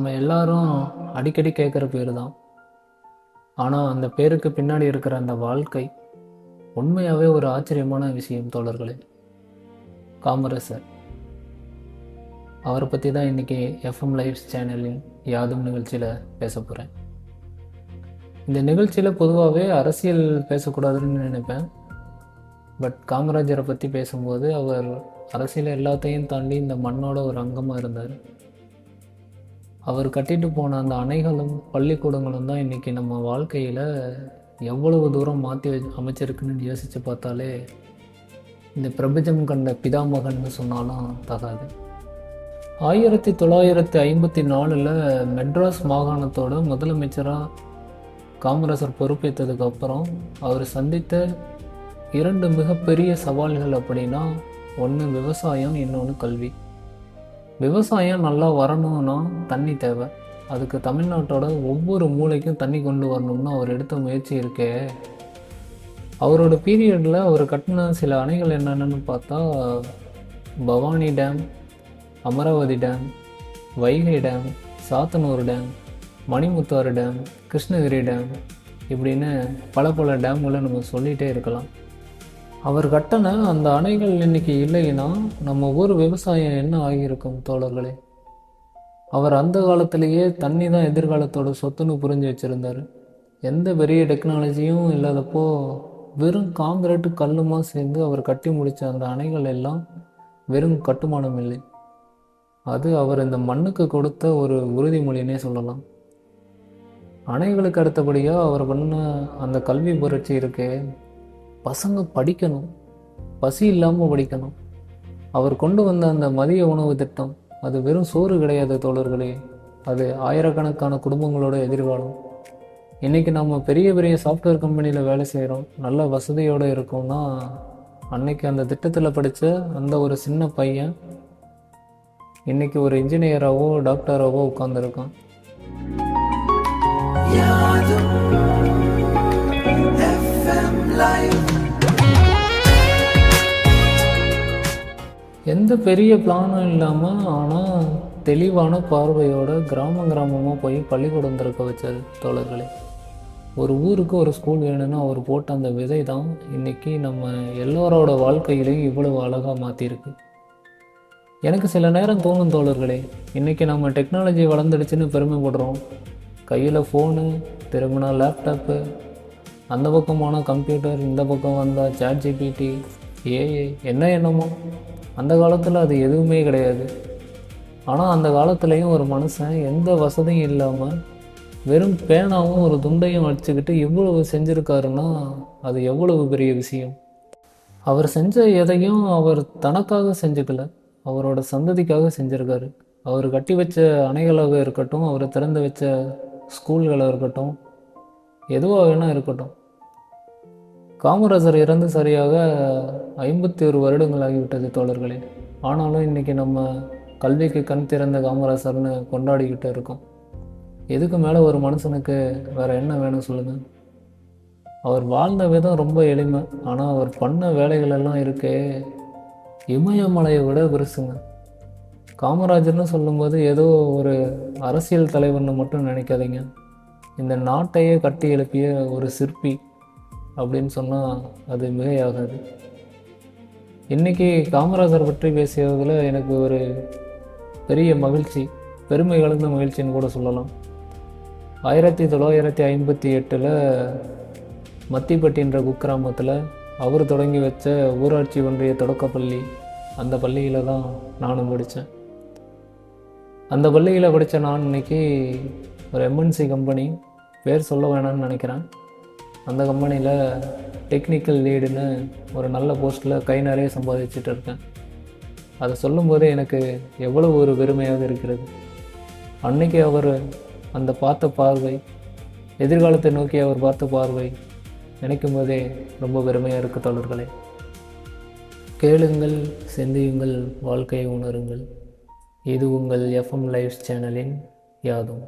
நம்ம எல்லாரும் அடிக்கடி கேட்குற பேர் தான். ஆனால் அந்த பேருக்கு பின்னாடி இருக்கிற அந்த வாழ்க்கை உண்மையாகவே ஒரு ஆச்சரியமான விஷயம் தோழர்களே. காமராசர் அவரை பற்றி தான் இன்றைக்கி எஃப்எம் லைவ்ஸ் சேனலின் யாதும் நிகழ்ச்சியில் பேச போகிறேன். இந்த நிகழ்ச்சியில் பொதுவாகவே அரசியல் பேசக்கூடாதுன்னு நினைப்பேன். பட் காமராஜரை பற்றி பேசும்போது அவர் அரசியல் எல்லாத்தையும் தாண்டி இந்த மண்ணோட ஒரு அங்கமாக இருந்தார். அவர் கட்டிட்டு போன அந்த அணைகளும் பள்ளிக்கூடங்களும் தான் இன்றைக்கி நம்ம வாழ்க்கையில் எவ்வளவு தூரம் மாற்றி அமைச்சிருக்குன்னு யோசித்து பார்த்தாலே இந்த பிரபஞ்சம் கண்ட பிதாமகன்னு சொன்னாலும் தகாது. 1954 மெட்ராஸ் மாகாணத்தோட முதலமைச்சராக காமராசர் பொறுப்பேற்றதுக்கு அப்புறம் அவர் சந்தித்த 2 மிகப்பெரிய சவால்கள் அப்படின்னா, ஒன்று விவசாயம், இன்னொன்று கல்வி. விவசாயம் நல்லா வரணும்னா தண்ணி தேவை. அதுக்கு தமிழ்நாட்டோட ஒவ்வொரு மூலைக்கும் தண்ணி கொண்டு வரணும்னு அவர் எடுத்த முயற்சி இருக்கே. அவரோட பீரியடில் அவர் கட்டின சில அணைகள் என்னென்னு பார்த்தா, Bhavani dam, Amaravathi dam, Vaigai dam, Sathanur dam, Manimuthar dam, Krishnagiri dam, இப்படின்னு பல டேம்களை நம்ம சொல்லிகிட்டே இருக்கலாம். அவர் கட்டின அந்த அணைகள் இன்றைக்கி இல்லைன்னா நம்ம ஊர் விவசாயம் என்ன ஆகியிருக்கும் தோழர்களே. அவர் அந்த காலத்திலேயே தண்ணி தான் எதிர்காலத்தோட சொத்துன்னு புரிஞ்சு வச்சுருந்தார். எந்த பெரிய டெக்னாலஜியும் இல்லாதப்போ வெறும் காங்கிரீட்டு கல்லுமா சேர்ந்து அவர் கட்டி முடித்த அந்த அணைகள் எல்லாம் வெறும் கட்டுமானம் இல்லை. அது அவர் இந்த மண்ணுக்கு கொடுத்த ஒரு உறுதிமொழினே சொல்லலாம். அணைகளுக்கு அடுத்தபடியாக அவர் பண்ண அந்த கல்வி புரட்சி இருக்கே. பசங்க படிக்கணும், பசி இல்லாமல் படிக்கணும். அவர் கொண்டு வந்த அந்த மதிய உணவு திட்டம், அது வெறும் சோறு கிடையாது தோழர்களே. அது ஆயிரக்கணக்கான குடும்பங்களோட எதிர்காலம். இன்றைக்கி நம்ம பெரிய சாஃப்ட்வேர் கம்பெனியில் வேலை செய்கிறோம், நல்ல வசதியோடு இருக்கோம்னா, அன்னைக்கு அந்த திட்டத்தில் படித்த அந்த ஒரு சின்ன பையன் இன்றைக்கி ஒரு இன்ஜினியராகவோ டாக்டராகவோ உட்கார்ந்துருக்கான். எந்த பெரிய பிளானும் இல்லாமல், ஆனால் தெளிவான பார்வையோட கிராமமாக போய் பள்ளிக்கூடம் திறக்க வச்சார் தோழர்களே. ஒரு ஊருக்கு ஒரு ஸ்கூல் வேணும்னு அவர் போட்ட அந்த விதை தான் இன்றைக்கி நம்ம எல்லோரோட வாழ்க்கையிலையும் இவ்வளவு அழகாக மாற்றிருக்கு. எனக்கு சில நேரம் தோணும் தோழர்களே, இன்றைக்கி நம்ம டெக்னாலஜி வளர்ந்துடுச்சுன்னு பெருமைப்படுறோம். கையில் ஃபோனு, திரும்பினா லேப்டாப்பு, அந்த பக்கமான கம்ப்யூட்டர், இந்த பக்கம் வந்தால் ChatGPT, ஏஐ, என்னமோ. அந்த காலத்தில் அது எதுவுமே கிடையாது. ஆனால் அந்த காலத்துலேயும் ஒரு மனுஷன் எந்த வசதியும் இல்லாமல் வெறும் பேனாவும் ஒரு துண்டையும் வச்சுக்கிட்டு இவ்வளவு செஞ்சுருக்காருன்னா அது எவ்வளவு பெரிய விஷயம். அவர் செஞ்ச எதையும் அவர் தனக்காக செஞ்சுக்கல, அவரோட சந்ததிக்காக செஞ்சுருக்காரு. அவர் கட்டி வச்ச அணைகளாக இருக்கட்டும், அவர் திறந்து வச்ச ஸ்கூல்களாக இருக்கட்டும், எதுவாக வேணால் இருக்கட்டும். காமராஜர் இறந்து சரியாக 51 வருடங்கள் ஆகிவிட்டது தோழர்களே. ஆனாலும் இன்றைக்கி நம்ம கல்விக்கு கண் திறந்த காமராஜர்னு கொண்டாடிக்கிட்டு இருக்கோம். எதுக்கு மேலே ஒரு மனுஷனுக்கு வேறு என்ன வேணும் சொல்லுங்கள். அவர் வாழ்ந்த விதம் ரொம்ப எளிமை, ஆனால் அவர் பண்ண வேலைகள் எல்லாம் இருக்கே, இமயமலையை விட பெருசுங்க. காமராஜர்னு சொல்லும்போது ஏதோ ஒரு அரசியல் தலைவர்னு மட்டும் நினைக்காதீங்க. இந்த நாட்டையே கட்டி எழுப்பிய ஒரு சிற்பி அப்படின்னு சொன்னால் அது மிகையாகாது. இன்றைக்கி காமராஜர் பற்றி பேசியதில் எனக்கு ஒரு பெரிய மகிழ்ச்சி, பெருமை கலந்த மகிழ்ச்சின்னு கூட சொல்லலாம். 1958 மத்திப்பட்டின்ற குக்கிராமத்தில் அவர் தொடங்கி வச்ச ஊராட்சி ஒன்றிய தொடக்கப்பள்ளி, அந்த பள்ளியில் தான் நானும் படித்தேன். அந்த பள்ளியில் படித்த நான் இன்றைக்கி ஒரு MNC கம்பெனி, பேர் சொல்ல வேணான்னு நினைக்கிறேன், அந்த கம்பெனியில் டெக்னிக்கல் லீடுன்னு ஒரு நல்ல போஸ்ட்டில் கை நிறைய சம்பாதிச்சுட்டு இருக்கேன். அதை சொல்லும்போதே எனக்கு எவ்வளோ ஒரு பெருமையாக இருக்கிறது. அன்றைக்கி அவர் அந்த பார்த்த பார்வை, எதிர்காலத்தை நோக்கி அவர் பார்த்த பார்வை நினைக்கும் போதே ரொம்ப பெருமையாக இருக்குது தோழர்களே. கேளுங்கள், சிந்தியுங்கள், வாழ்க்கையை உணருங்கள். இது உங்கள் எஃப்எம் லைவ்ஸ் சேனலின் யாதும்.